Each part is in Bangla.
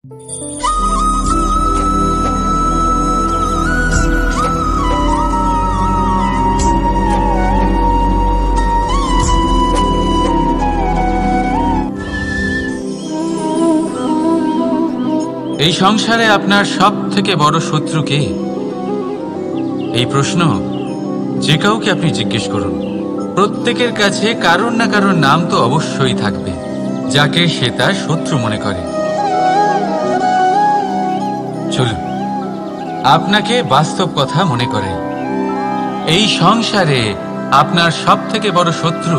এই সংসারে আপনার সব থেকে বড় শত্রু কে? এই প্রশ্ন যে কাউকে আপনি জিজ্ঞেস করুন, প্রত্যেকের কাছে কারোর না কারোর নাম তো অবশ্যই থাকবে, যাকে সে তার শত্রু মনে করে। চলুন আপনাকে বাস্তব কথা মনে করে, এই সংসারে আপনার সব থেকে বড় শত্রু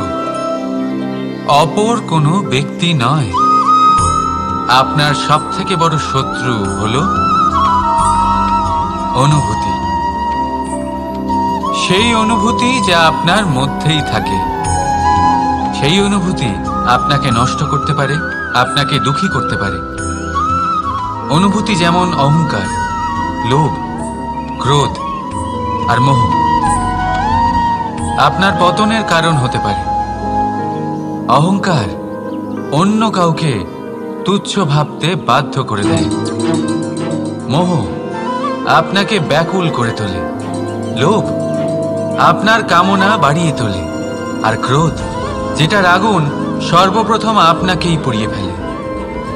অপর কোনো ব্যক্তি নয়। আপনার সব থেকে বড় শত্রু হলো অনুভূতি। সেই অনুভূতি যা আপনার মধ্যেই থাকে, সেই অনুভূতি আপনাকে নষ্ট করতে পারে, আপনাকে দুঃখী করতে পারে। অনুভূতি যেমন অহংকার, লোভ, ক্রোধ আর মোহ আপনার পতনের কারণ হতে পারে। অহংকার অন্য কাউকে তুচ্ছ ভাবতে বাধ্য করে দেয়। মোহ আপনাকে ব্যাকুল করে তোলে। লোভ আপনার কামনা বাড়িয়ে তোলে। আর ক্রোধ, যেটার আগুন সর্বপ্রথম আপনাকেই পুড়িয়ে ফেলে।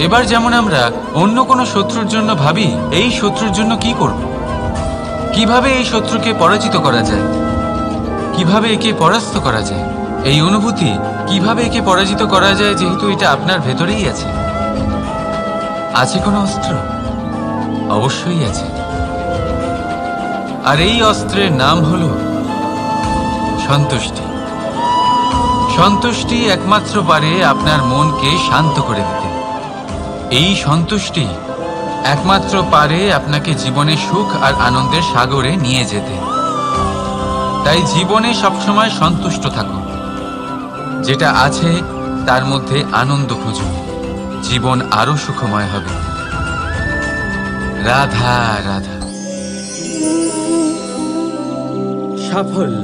এবার যেমন আমরা অন্য কোনো শত্রুর জন্য ভাবি, এই শত্রুর জন্য কি করব, কিভাবে এই শত্রুকে পরাজিত করা যায়, কিভাবে একে পরাস্ত করা যায়, এই অনুভূতি কিভাবে একে পরাজিত করা যায়, যেহেতু এটা আপনার ভেতরেই আছে। আছে কোনো অস্ত্র? অবশ্যই আছে। আর এই অস্ত্রের নাম হলো সন্তুষ্টি। সন্তুষ্টি একমাত্র পারে আপনার মনকে শান্ত করে দিতে। এই সন্তুষ্টি একমাত্র পারে আপনাকে জীবনে সুখ আর আনন্দের সাগরে নিয়ে যেতে। তাই জীবনে সবসময় সন্তুষ্ট থাকুন। যেটা আছে তার মধ্যে আনন্দ খুঁজুন, জীবন আরো সুখময় হবে। রাধা রাধা। সাফল্য।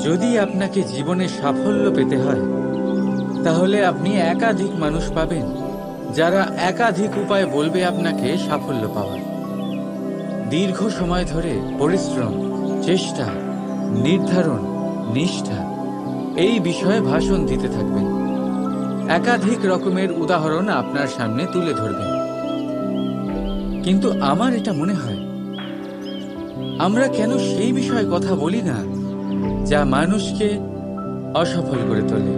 যদি আপনাকে জীবনে সাফল্য পেতে হয়, তাহলে আপনি একাধিক মানুষ পাবেন যারা একাধিক উপায় বলবে আপনাকে সাফল্য পাওয়ার। দীর্ঘ সময় ধরে পরিশ্রম, চেষ্টা, নির্ধারণ, নিষ্ঠা এই বিষয়ে ভাষণ দিতে থাকবেন। একাধিক রকমের উদাহরণ আপনার সামনে তুলে ধরবেন। কিন্তু আমার এটা মনে হয়, আমরা কেন সেই বিষয়ে কথা বলি না যা মানুষকে অসফল করে তোলে?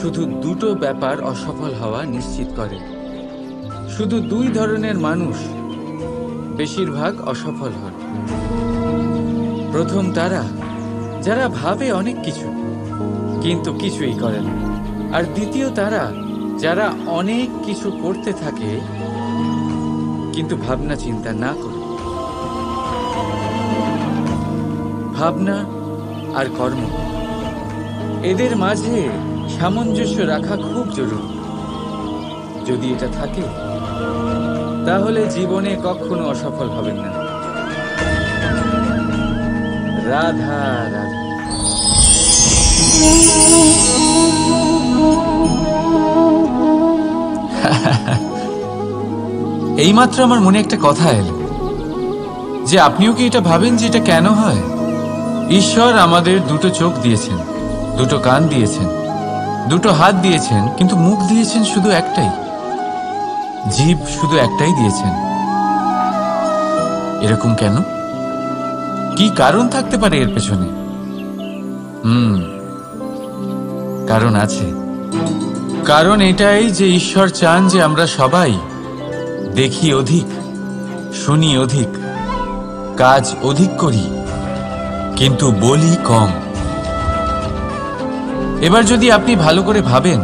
শুধু দুটো ব্যাপার অসফল হওয়া নিশ্চিত করে। শুধু দুই ধরনের মানুষ বেশিরভাগ অসফল হন। প্রথম তারা যারা ভাবে অনেক কিছু কিন্তু কিছুই করে না। আর দ্বিতীয় তারা যারা অনেক কিছু করতে থাকে কিন্তু ভাবনা চিন্তা না করে। ভাবনা আর কর্ম, এদের মাঝে সামঞ্জস্য রাখা খুব জরুরি। যদি এটা থাকে, তাহলে জীবনে কখনো অসফল হবেন না। রাধা রাধা। এইমাত্র আমার মনে একটা কথা এলো যে আপনিও কি এটা ভাবেন যে এটা কেন হয়? ঈশ্বর আমাদের দুটো চোখ দিয়েছেন, দুটো কান দিয়েছেন, দুটো হাত দিয়েছেন, কিন্তু মুখ দিয়েছেন শুধু একটাই, জিভ শুধু একটাই দিয়েছেন। এরকম কেন? কি কারণ থাকতে পারে এর পেছনে? কারণ আছে। কারণ এটাই যে ঈশ্বর চান যে আমরা সবাই দেখি অধিক, শুনি অধিক, কাজ অধিক করি, কিন্তু বলি কম। এবার যদি আপনি ভালো করে ভাবেন,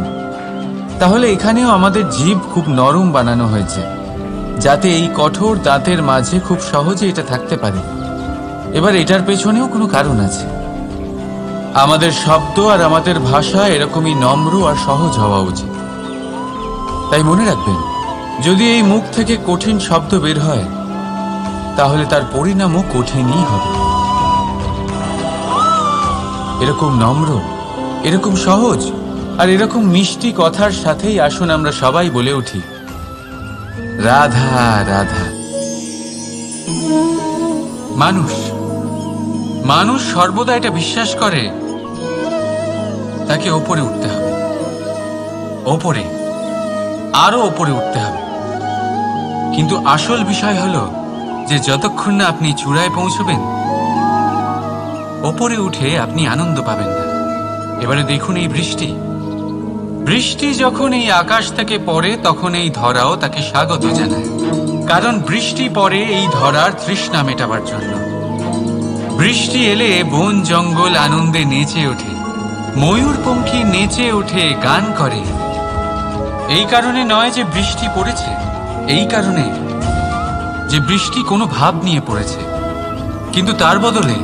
তাহলে এখানেও আমাদের জিভ খুব নরম বানানো হয়েছে, যাতে এই কঠোর দাঁতের মাঝে খুব সহজে এটা থাকতে পারে। এবার এটার পেছনেও কোনো কারণ আছে। আমাদের শব্দ আর আমাদের ভাষা এরকমই নম্র আর সহজ হওয়া উচিত। তাই মনে রাখবেন, যদি এই মুখ থেকে কঠিন শব্দ বের হয়, তাহলে তার পরিণামও কঠিনই হবে। এরকম নম্র, এরকম সহজ আর এরকম মিষ্টি কথার সাথেই আসুন আমরা সবাই বলে উঠি, রাধা রাধা। মানুষ সর্বদা এটা বিশ্বাস করে তাকে ওপরে উঠতে হবে, ওপরে, আরো ওপরে উঠতে হবে। কিন্তু আসল বিষয় হলো যে যতক্ষণ না আপনি চূড়ায় পৌঁছবেন, ওপরে উঠে আপনি আনন্দ পাবেন না। এবারে দেখুন এই বৃষ্টি যখন এই আকাশ থেকে পড়ে তখন এই ধরাও তাকে স্বাগত জানায়। কারণ বৃষ্টি পড়ে এই ধরার তৃষ্ণা মেটাবার জন্য। বৃষ্টি এলে বন জঙ্গল আনন্দে নেচে ওঠে, ময়ূরপঙ্খী নেচে ওঠে, গান করে। এই কারণে নয় যে বৃষ্টি পড়েছে, এই কারণে যে বৃষ্টি কোনো ভাব নিয়ে পড়েছে। কিন্তু তার বদলে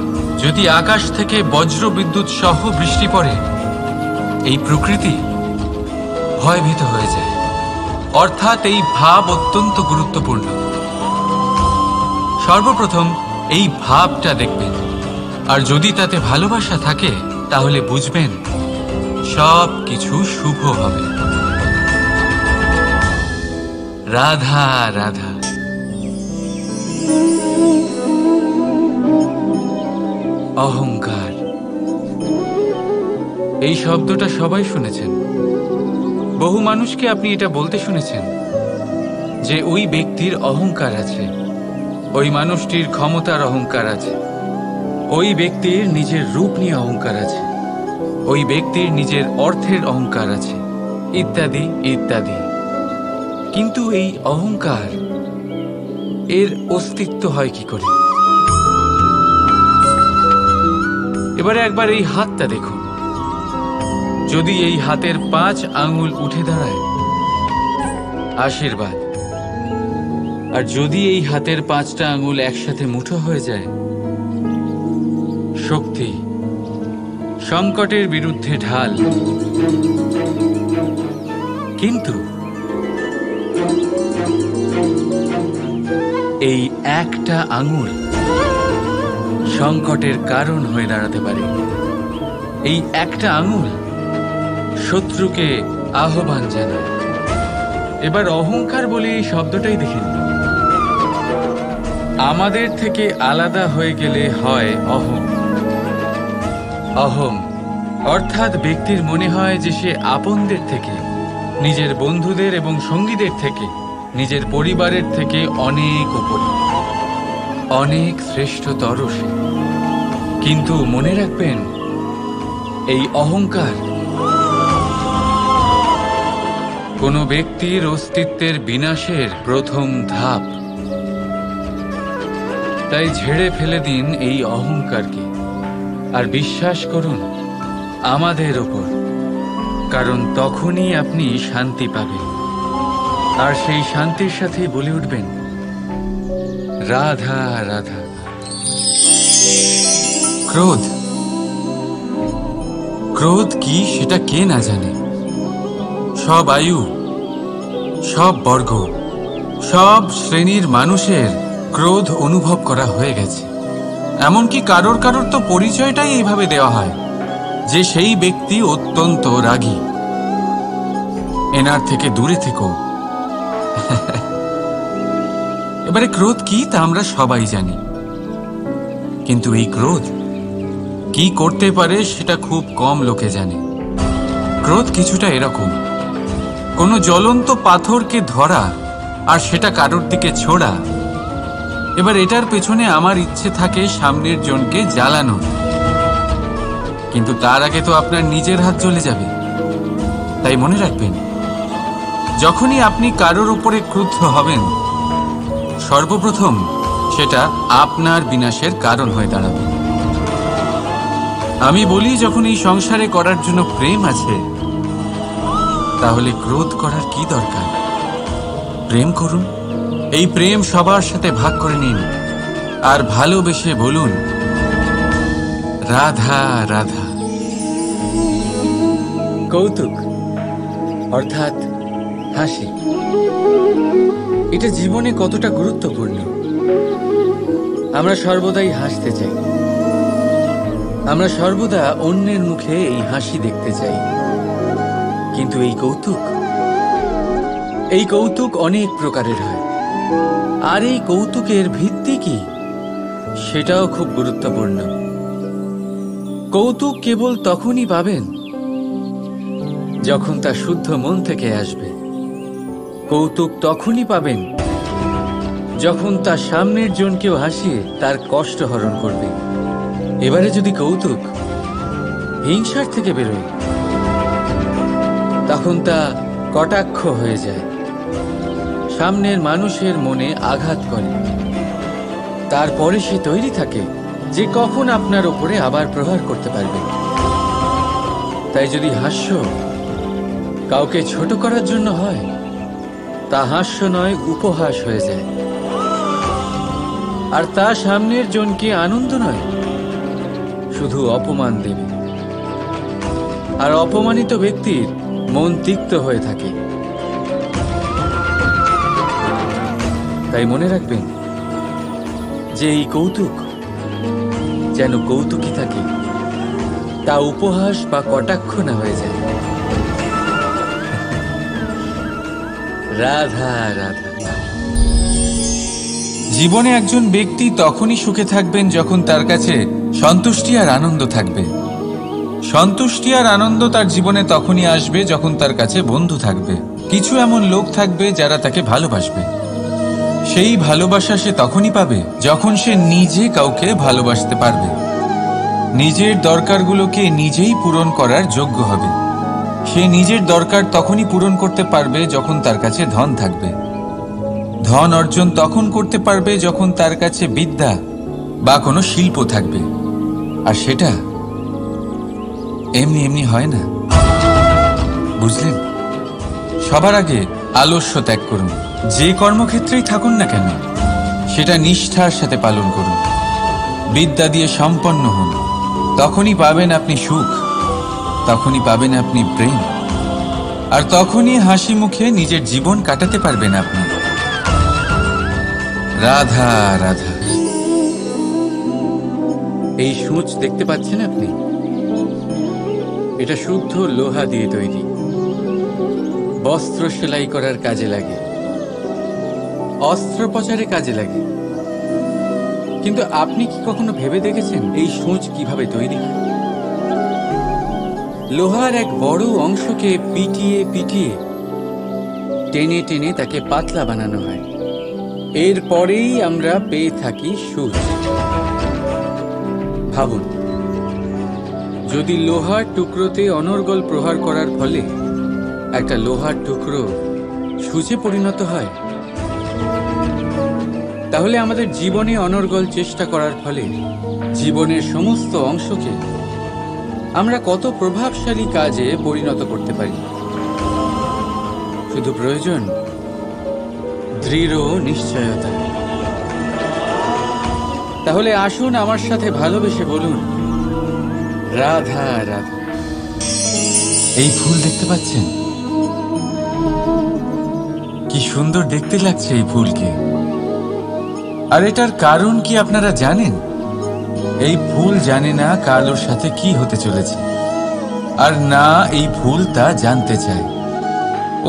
যদি আকাশ থেকে বজ্র বিদ্যুৎ সহ বৃষ্টি পড়ে, এই প্রকৃতি ভয়ভীত হয়ে যায়। অর্থাৎ এই ভাব অত্যন্ত গুরুত্বপূর্ণ। সর্বপ্রথম এই ভাবটা দেখবেন, আর যদি তাতে ভালোবাসা থাকে তাহলে বুঝবেন সব কিছু শুভ হবে। রাধা রাধা। অহংকার, এই শব্দটা সবাই শুনেছেন। বহু মানুষকে আপনি এটা বলতে শুনেছেন যে ওই ব্যক্তির অহংকার আছে, ওই মানুষটির ক্ষমতার অহংকার আছে, ওই ব্যক্তির নিজের রূপ নিয়ে অহংকার আছে, ওই ব্যক্তির নিজের অর্থের অহংকার আছে, ইত্যাদি ইত্যাদি। কিন্তু এই অহংকার, এর অস্তিত্ব হয় কি করে? এবারে একবার এই হাতটা দেখুন। যদি এই হাতের 5 আঙ্গুল উঠে দাঁড়ায়, আশীর্বাদ। আর যদি এই হাতের 5টা আঙ্গুল একসাথে মুঠো হয়ে যায়, শক্তি, সংকটের বিরুদ্ধে ঢাল। কিন্তু এই একটা আঙ্গুল সংকটের কারণ হয়ে দাঁড়াতে পারে। এই একটা আঙ্গুল শত্রুকে আহ্বান জানায়। এবার অহংকার বলে এই শব্দটাই দেখে নিন। আমাদের থেকে আলাদা হয়ে গেলে হয় অহম, অর্থাৎ ব্যক্তির মনে হয় যে সে আপনদের থেকে, নিজের বন্ধুদের এবং সঙ্গীদের থেকে, নিজের পরিবারের থেকে অনেক উপরে, অনেক শ্রেষ্ঠতর সে। কিন্তু মনে রাখবেন, এই অহংকার কোনো ব্যক্তির অস্তিত্বের বিনাশের প্রথম ধাপ। তাই ঝেড়ে ফেলে দিন এই অহংকারকে, আর বিশ্বাস করুন আমাদের ওপর। কারণ তখনই আপনি শান্তি পাবেন, আর সেই শান্তির সাথেই বলে উঠবেন রাধা রাধা। ক্রোধ কি সেটা কে না জানে। সব আয়ু, সব বর্গ, সব শ্রেণীর মানুষের ক্রোধ অনুভব করা হয়ে গেছে। এমনকি কারোর তো পরিচয়টাই এইভাবে দেওয়া হয় যে সেই ব্যক্তি অত্যন্ত রাগী, এনার থেকে দূরে থেকো। এবারে ক্রোধ কি তা আমরা সবাই জানি, কিন্তু এই ক্রোধ কি করতে পারে সেটা খুব কম লোকে জানে। ক্রোধ কিছুটা এরকম, কোনো জ্বলন্ত পাথরকে ধরা আর সেটা কারোর দিকে ছোড়া। এবার এটার পেছনে আমার ইচ্ছে থাকে সামনের জনকে জ্বালানো, কিন্তু তার আগে তো আপনার নিজের হাত জ্বলে যাবে। তাই মনে রাখবেন, যখনই আপনি কারোর উপরে ক্রুদ্ধ হবেন, সর্বপ্রথম সেটা আপনার বিনাশের কারণ হয়ে দাঁড়াবে। আমি বলি, যখন এই সংসারে করার জন্য প্রেম আছে, তাহলে ক্রোধ করার কি দরকার? প্রেম করুন। এই প্রেম সবার সাথে ভাগ করে নিন, আর ভালোবেসে বলুন রাধা রাধা। কৌতুক অর্থাৎ হাসি, এটা জীবনে কতটা গুরুত্বপূর্ণ। আমরা সর্বদাই হাসতে চাই, আমরা সর্বদা অন্যের মুখে এই হাসি দেখতে চাই। কিন্তু এই কৌতুক, এই কৌতুক অনেক প্রকারের হয়, আর এই কৌতুকের ভিত্তি কি সেটাও খুব গুরুত্বপূর্ণ। কৌতুক কেবল তখনই পাবেন যখন তা শুদ্ধ মন থেকে আসবে। কৌতুক তখনই পাবেন যখন তার সামনের জনকেও হাসিয়ে তার কষ্ট হরণ করবে। এবারে যদি কৌতুক হিংসার থেকে বেরোয়, তখন তা কটাক্ষ হয়ে যায়, সামনের মানুষের মনে আঘাত করে। তারপরে সে তৈরি থাকে যে কখন আপনার উপরে আবার প্রহার করতে পারবে। তাই যদি হাস্য কাউকে ছোট করার জন্য হয়, তা হাস্য নয়, উপহাস হয়ে যায়। আর তা সামনের জনকে আনন্দ নয়, শুধু অপমান দেবে। আর অপমানিত ব্যক্তির মন তিক্ত হয়ে থাকে। তাই মনে রাখবেন যে এই কৌতুক যেন কৌতুকই থাকে, তা উপহাস বা কটাক্ষ না হয়ে যায়। রাধা রাধা। জীবনে একজন ব্যক্তি তখনই সুখে থাকবেন যখন তার কাছে সন্তুষ্টি আর আনন্দ থাকবে। সন্তুষ্টি আর আনন্দ তার জীবনে তখনই আসবে যখন তার কাছে বন্ধু থাকবে, কিছু এমন লোক থাকবে যারা তাকে ভালোবাসবে। সেই ভালোবাসা সে তখনই পাবে যখন সে নিজে কাউকে ভালোবাসতে পারবে, নিজের দরকারগুলোকে নিজেই পূরণ করার যোগ্য হবে। সে নিজের দরকার তখনই পূরণ করতে পারবে যখন তার কাছে ধন থাকবে। ধন অর্জন তখন করতে পারবে যখন তার কাছে বিদ্যা বা কোনো শিল্প থাকবে। আর সেটা এমনি এমনি হয় না, বুঝলেন? সবার আগে আলস্য ত্যাগ করুন। যে কর্মক্ষেত্রেই থাকুন না কেন, সেটা নিষ্ঠার সাথে পালন করুন। বিদ্যা দিয়ে সম্পন্ন হন, তখনই পাবেন আপনি সুখ, তখনই পাবেন আপনি প্রেম, আর তখনই হাসি মুখে নিজের জীবন কাটাতে পারবেন আপনি। রাধা রাধা। এই সূঁচ দেখতে পাচ্ছেন আপনি? এটা শুদ্ধ লোহা দিয়ে তৈরি, বস্ত্র সেলাই করার কাজে লাগে, অস্ত্রোপচারে কাজে লাগে। কিন্তু আপনি কি কখনো ভেবে দেখেছেন এই সূঁচ কিভাবে তৈরি হয়? লোহার এক বড় অংশকে পিটিয়ে পিটিয়ে টেনে টেনে তাকে পাতলা বানানো হয়। এরপরেই আমরা পেয়ে থাকি সূঁচ। ভাবুন, যদি লোহার টুকরোতে অনর্গল প্রহার করার ফলে একটা লোহার টুকরো সূঁচে পরিণত হয়, তাহলে আমাদের জীবনে অনর্গল চেষ্টা করার ফলে জীবনের সমস্ত অংশকে আমরা কত প্রভাবশালী কাজে পরিণত করতে পারি। শুধু প্রয়োজন দৃঢ় নিশ্চয়তা। তাহলে আসুন আমার সাথে ভালোবেসে বলুন, রাধা রাধা। এই ফুল দেখতে পাচ্ছেন? কি সুন্দর দেখতে লাগছে এই ফুলকে। আর এটার কারণ কি আপনারা জানেন? এই ফুল জানে না কাল ওর সাথে কি হতে চলেছে, আর না এই ফুল তা জানতে চায়।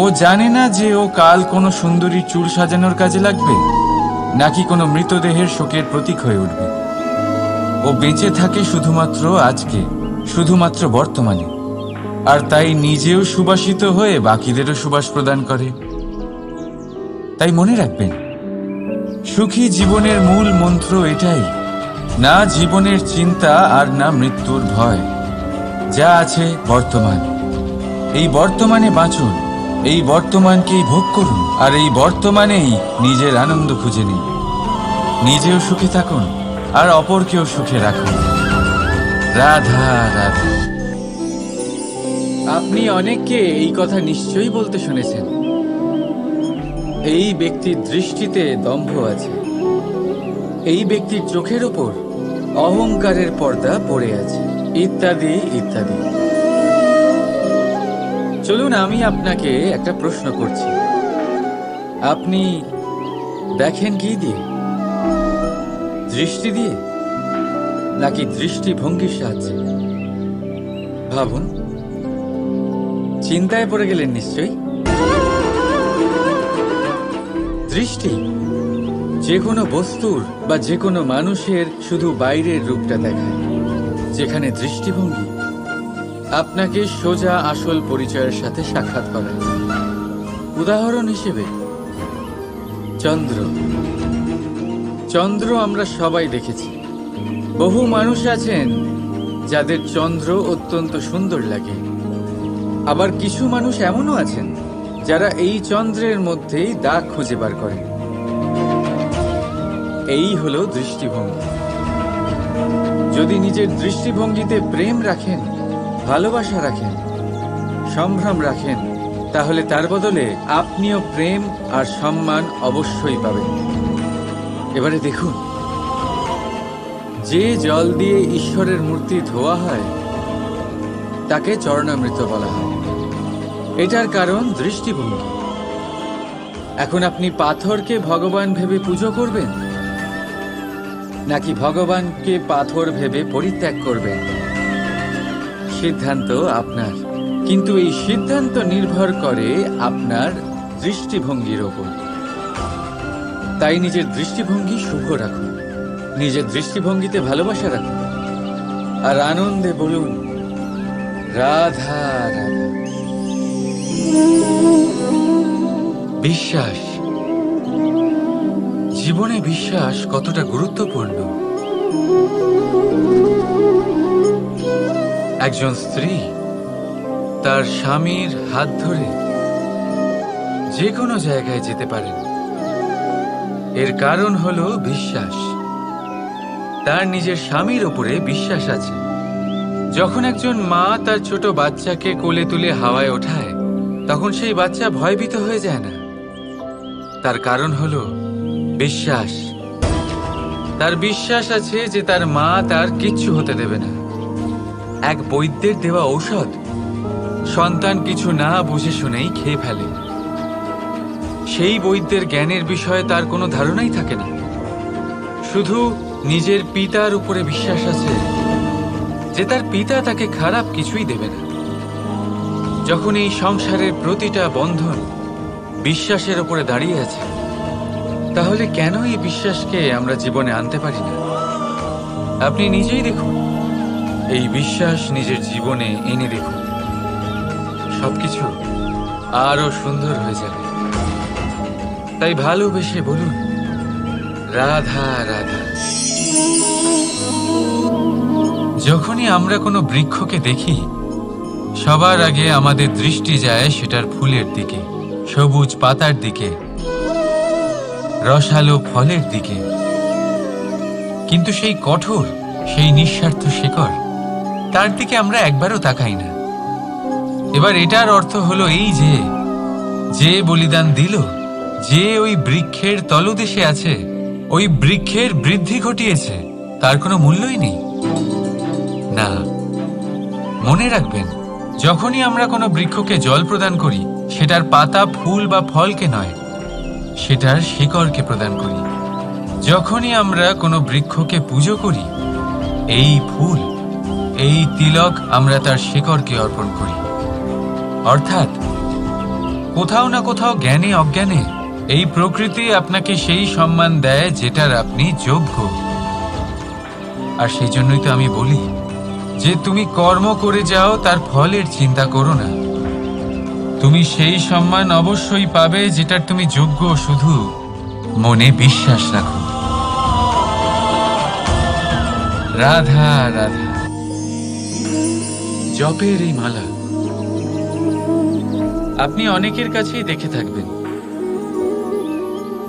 ও জানে না যে ও কাল কোনো সুন্দরী চুল সাজানোর কাজে লাগবে, নাকি কোনো মৃতদেহের শোকের প্রতীক হয়ে উঠবে। ও বেঁচে থাকে শুধুমাত্র আজকে, শুধুমাত্র বর্তমানে, আর তাই নিজেও সুবাসিত হয়ে বাকিদেরও সুবাস প্রদান করে। তাই মনে রাখবেন, সুখী জীবনের মূল মন্ত্র এটাই, না জীবনের চিন্তা আর না মৃত্যুর ভয়। যা আছে বর্তমান, এই বর্তমানে বাঁচুন, এই বর্তমানকেই ভোগ করুন, আর এই বর্তমানেই নিজের আনন্দ খুঁজে নিন। নিজেও সুখে থাকুন আর অপরকেও সুখে রাখুন। রাধা রাধা। আপনি অনেককে এই কথা নিশ্চয়ই বলতে শুনেছেন, এই ব্যক্তির দৃষ্টিতে দম্ভ আছে, এই ব্যক্তির চোখের ওপর অহংকারের পর্দা পড়ে আছে, ইত্যাদি ইত্যাদি। চলুন আমি আপনাকে একটা প্রশ্ন করছি, আপনি দেখেন কি দিয়ে? দৃষ্টি দিয়ে নাকি দৃষ্টিভঙ্গির সাহায্যে? ভাবুন। চিন্তায় পড়ে গেলেন নিশ্চয়ই। দৃষ্টি যে কোনো বস্তুর বা যে কোনো মানুষের শুধু বাইরের রূপটা দেখায়, যেখানে দৃষ্টিভঙ্গি আপনাকে সোজা আসল পরিচয়ের সাথে সাক্ষাৎ করায়। উদাহরণ হিসেবে চন্দ্র। চন্দ্র আমরা সবাই দেখেছি। বহু মানুষ আছেন যাদের চন্দ্র অত্যন্ত সুন্দর লাগে, আবার কিছু মানুষ এমনও আছেন যারা এই চন্দ্রের মধ্যেই দাগ খুঁজে বার করেন। এই হলো দৃষ্টিভঙ্গি। যদি নিজের দৃষ্টিভঙ্গিতে প্রেম রাখেন, ভালোবাসা রাখেন, সম্ভ্রম রাখেন, তাহলে তার বদলে আপনিও প্রেম আর সম্মান অবশ্যই পাবেন। এবারে দেখুন, যে জল দিয়ে ঈশ্বরের মূর্তি ধোয়া হয় তাকে চরণামৃত বলা হয়। এটার কারণ দৃষ্টিভঙ্গি। এখন আপনি পাথরকে ভগবান ভেবে পুজো করবেন, নাকি ভগবানকে পাথর ভেবে পরিত্যাগ করবেন? সিদ্ধান্ত আপনার, কিন্তু এই সিদ্ধান্ত নির্ভর করে আপনার দৃষ্টিভঙ্গির ওপর। তাই নিজের দৃষ্টিভঙ্গি শুভ রাখুন, নিজের দৃষ্টিভঙ্গিতে ভালোবাসা রাখুন, আর আনন্দে বলুন রাধা রাধা। বিশ্বাস। জীবনে বিশ্বাস কতটা গুরুত্বপূর্ণ। একজন স্ত্রী তার স্বামীর হাত ধরে যে কোনো জায়গায় যেতে পারেন, এর কারণ হলো বিশ্বাস। তার নিজের স্বামীর উপরে বিশ্বাস আছে। যখন একজন মা তার ছোট বাচ্চাকে কোলে তুলে হাওয়ায় ওঠায়, তখন সেই বাচ্চা ভয়ভীত হয়ে যায় না। তার কারণ হলো বিশ্বাস। তার বিশ্বাস আছে যে তার মা তার কিচ্ছু হতে দেবে না। এক বৈদ্যের দেওয়া ঔষধ সন্তান কিছু না বুঝে শুনেই খেয়ে ফেলে। সেই বৈদ্যের জ্ঞানের বিষয়ে তার কোনো ধারণাই থাকে না। শুধু নিজের পিতার উপরে বিশ্বাস আছে যে তার পিতা তাকে খারাপ কিছুই দেবে না। যখন এই সংসারের প্রতিটা বন্ধন বিশ্বাসের উপরে দাঁড়িয়ে আছে, তাহলে কেন এই বিশ্বাসকে আমরা জীবনে আনতে পারি না? আপনি নিজেই দেখুন, এই বিশ্বাস নিজের জীবনে এনে দেখুন, সবকিছু আরো সুন্দর হয়ে যাবে। তাই ভালোবেসে বলুন রাধা রাধা। যখনই আমরা কোনো বৃক্ষকে দেখি, সবার আগে আমাদের দৃষ্টি যায় সেটার ফুলের দিকে, সবুজ পাতার দিকে, রসালো ফলের দিকে। কিন্তু সেই কঠোর, সেই নিঃস্বার্থ শিকড়, তার দিকে আমরা একবারও তাকাই না। এবার এটার অর্থ হলো এই যে বলিদান দিল, যে ওই বৃক্ষের তলদেশে আছে, ওই বৃক্ষের বৃদ্ধি ঘটিয়েছে, তার কোনো মূল্যই নেই। না, মনে রাখবেন, যখনই আমরা কোনো বৃক্ষকে জল প্রদান করি, সেটার পাতা, ফুল বা ফলকে নয়, সেটার শিকড়কে প্রদান করি। যখনই আমরা কোনো বৃক্ষকে পুজো করি, এই ফুল, এই তিলক আমরা তার শিকড়কে অর্পণ করি। অর্থাৎ কোথাও না কোথাও জ্ঞানে অজ্ঞানে এই প্রকৃতি আপনাকে সেই সম্মান দেয় যেটার আপনি যোগ্য। আর সেই জন্যই তো আমি বলি যে তুমি কর্ম করে যাও, তার ফলের চিন্তা করো না। তুমি সেই সম্মান অবশ্যই পাবে যেটার তুমি যোগ্য, শুধু মনে বিশ্বাস রাখো। রাধা রাধা। জপের এই মালা আপনি অনেকের কাছেই দেখে থাকবেন।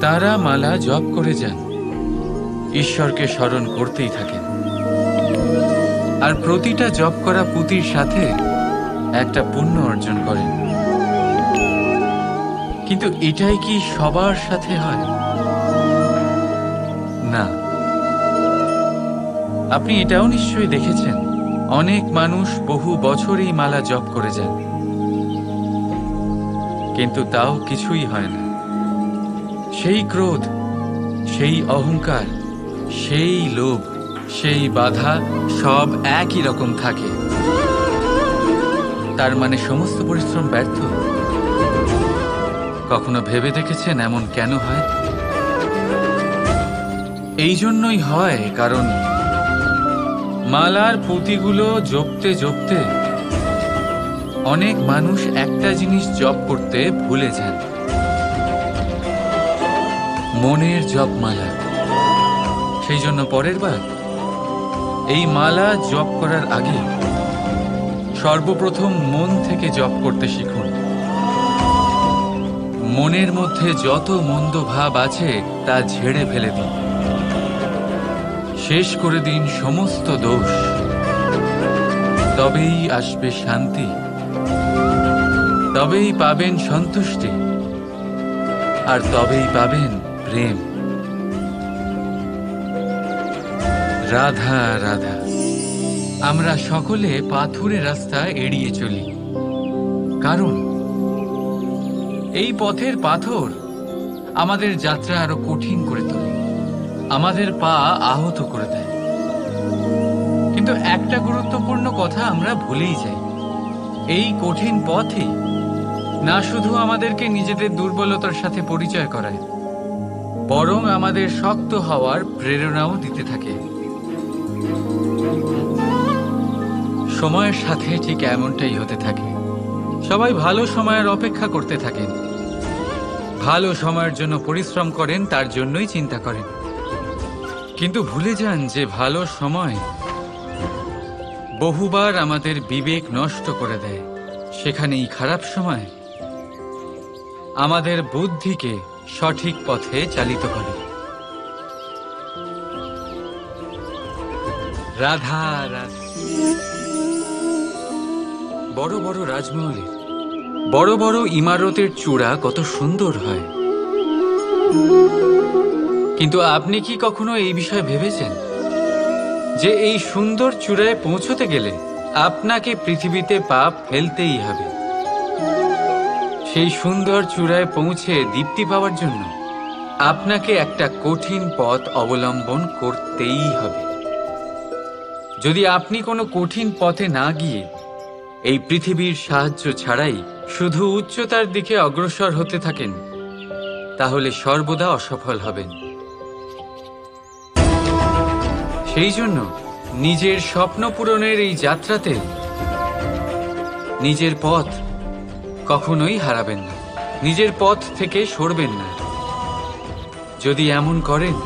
তারা মালা জপ করে যান, ঈশ্বরকে স্মরণ করতেই থাকেন, আর প্রতিটা জপ করা পুঁতির সাথে একটা পুণ্য অর্জন করেন। কিন্তু এটাই কি সবার সাথে হয়? না। আপনি এটাও নিশ্চয়ই দেখেছেন, অনেক মানুষ বহু বছর এই মালা জপ করে যান, কিন্তু তাও কিছুই হয় না। সেই ক্রোধ, সেই অহংকার, সেই লোভ, সেই বাধা সব একই রকম থাকে। তার মানে সমস্ত পরিশ্রম ব্যর্থ। কখনো ভেবে দেখেছেন এমন কেন হয়? এই জন্যই হয় কারণ মালার পুঁতিগুলো জপতে জপতে অনেক মানুষ একটা জিনিস জপ করতে ভুলে যান, মনের জপমালা। সেই জন্য পরের বার এই মালা জপ করার আগে সর্বপ্রথম মন থেকে জপ করতে শিখুন। মনের মধ্যে যত মন্দ ভাব আছে তা ঝেড়ে ফেলে দিন, শেষ করে দিন সমস্ত দোষ। তবেই আসবে শান্তি, তবেই পাবেন সন্তুষ্টি, আর তবেই পাবেন প্রেম। রাধা রাধা। আমরা সকলে পাথুরে রাস্তা এড়িয়ে চলি, কারণ এই পথের পাথর আমাদের যাত্রা আরো কঠিন করে তোলে, আমাদের পা আহত করে দেয়। কিন্তু একটা গুরুত্বপূর্ণ কথা আমরা ভুলেই যাই, এই কঠিন পথই না শুধু আমাদেরকে নিজেদের দুর্বলতার সাথে পরিচয় করায়, বরং আমাদের শক্ত হওয়ার প্রেরণাও দিতে থাকে। সময়ের সাথে ঠিক এমনটাই হতে থাকে। সবাই ভালো সময়ের অপেক্ষা করতে থাকেন, ভালো সময়ের জন্য পরিশ্রম করেন, তার জন্যই চিন্তা করেন, কিন্তু ভুলে যান যে ভালো সময় বহুবার আমাদের বিবেক নষ্ট করে দেয়। সেখানেই খারাপ সময় আমাদের বুদ্ধিকে সঠিক পথে চালিত করে। রাধা রাধা। বড় বড় রাজমহলে বড় বড় ইমারতের চূড়া কত সুন্দর হয়, কিন্তু আপনি কি কখনো এই বিষয়ে ভেবেছেন যে এই সুন্দর চূড়ায় পৌঁছতে গেলে আপনাকে পৃথিবীতে পা ফেলতেই হবে? সেই সুন্দর চূড়ায় পৌঁছে দীপ্তি পাওয়ার জন্য আপনাকে একটা কঠিন পথ অবলম্বন করতেই হবে। যদি আপনি কোনো কঠিন পথে না গিয়ে এই পৃথিবীর সাহায্য ছাড়াই শুধু উচ্চতার দিকে অগ্রসর হতে থাকেন, তাহলে সর্বদা অসফল হবেন। সেই জন্য নিজের স্বপ্ন পূরণের এই যাত্রাতে নিজের পথ কখনোই হারাবেন না, নিজের পথ থেকে সরবেন না। যদি এমন করেন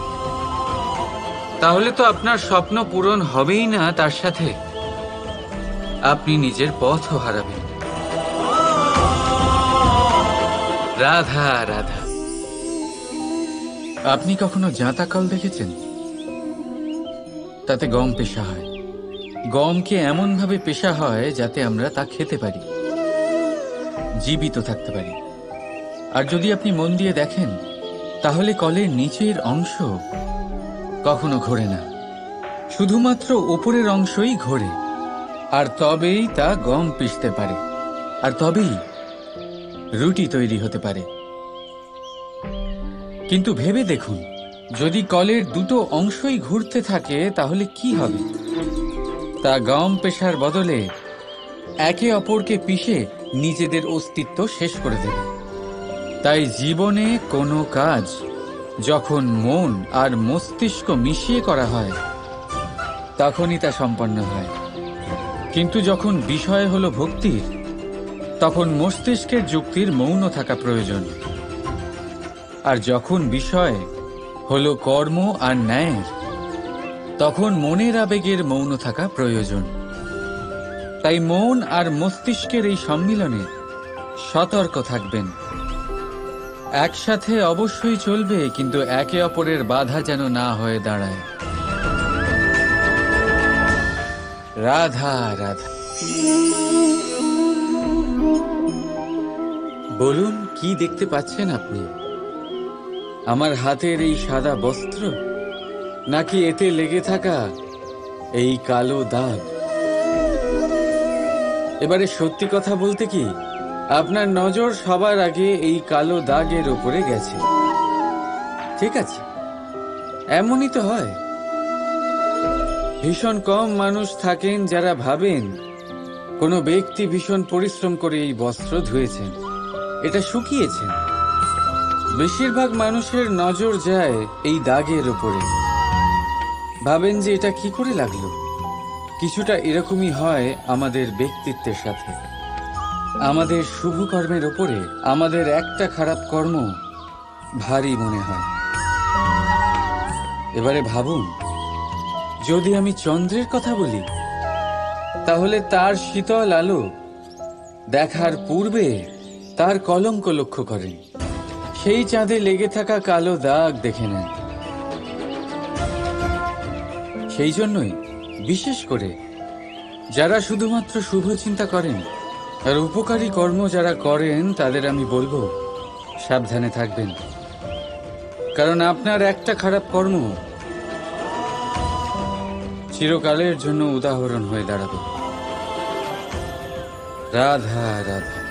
তাহলে তো আপনার স্বপ্ন পূরণ হবেই না, তার সাথে আপনি নিজের পথও হারাবেন। রাধা রাধা। আপনি কখনো জাঁতা কল দেখেছেন? তাতে গম পেশা হয়। গমকে এমন ভাবে পেশা হয় যাতে আমরা তা খেতে পারি, জীবিত থাকতে পারি। আর যদি আপনি মন দিয়ে দেখেন তাহলে কলের নিচের অংশ কখনো ঘোরে না, শুধুমাত্র ওপরের অংশই ঘোরে। আর তবেই তা গম পিষতে পারে, আর তবেই রুটি তৈরি হতে পারে। কিন্তু ভেবে দেখুন, যদি কলের দুটো অংশই ঘুরতে থাকে তাহলে কি হবে? তা গম পেশার বদলে একে অপরকে পিষে নিজেদের অস্তিত্ব শেষ করে দেবে। তাই জীবনে কোনো কাজ যখন মন আর মস্তিষ্ক মিশিয়ে করা হয় তখনই তা সম্পন্ন হয়। কিন্তু যখন বিষয় হলো ভক্তির, তখন মস্তিষ্কের যুক্তির মৌন থাকা প্রয়োজন। আর যখন বিষয় হলো কর্ম আর ন্যায়ের, তখন মনের আবেগের মৌন থাকা প্রয়োজন। তাই মন আর মস্তিষ্কের এই সম্মিলনে সতর্ক থাকবেন। একসাথে অবশ্যই চলবে, কিন্তু একে অপরের বাধা যেন না হয়ে দাঁড়ায়। রাধা রাধা। বলুন, কি দেখতে পাচ্ছেন আপনি? আমার হাতের এই সাদা বস্ত্র, নাকি এতে লেগে থাকা এই কালো দাগ? এবারে সত্যি কথা বলতে কি, আপনার নজর সবার আগে এই কালো দাগের উপরে গেছে। ঠিক আছে, এমনই তো হয়। ভীষণ কম মানুষ থাকেন যারা ভাবেন কোনো ব্যক্তি ভীষণ পরিশ্রম করে এই বস্ত্র ধুয়েছেন, এটা শুকিয়েছেন, বেশিরভাগ মানুষের নজর যায় এই দাগের উপরে, ভাবেন যে এটা কি করে লাগলো। কিছুটা এরকমই হয় আমাদের ব্যক্তিত্বের সাথে। আমাদের শুভ কর্মের ওপরে আমাদের একটা খারাপ কর্ম ভারী মনে হয়। এবারে ভাবুন, যদি আমি চন্দ্রের কথা বলি, তাহলে তার শীতল আলো দেখার পূর্বে তার কলঙ্ক লক্ষ্য করেন, সেই চাঁদে লেগে থাকা কালো দাগ দেখে নেন। সেই জন্যই বিশেষ করে যারা শুধুমাত্র শুভ চিন্তা করেন আর উপকারী কর্ম যারা করেন, তাদের আমি বলবো সাবধানে থাকবেন, কারণ আপনার একটা খারাপ কর্ম চিরকালের জন্য উদাহরণ হয়ে দাঁড়াবে। রাধা রাধা।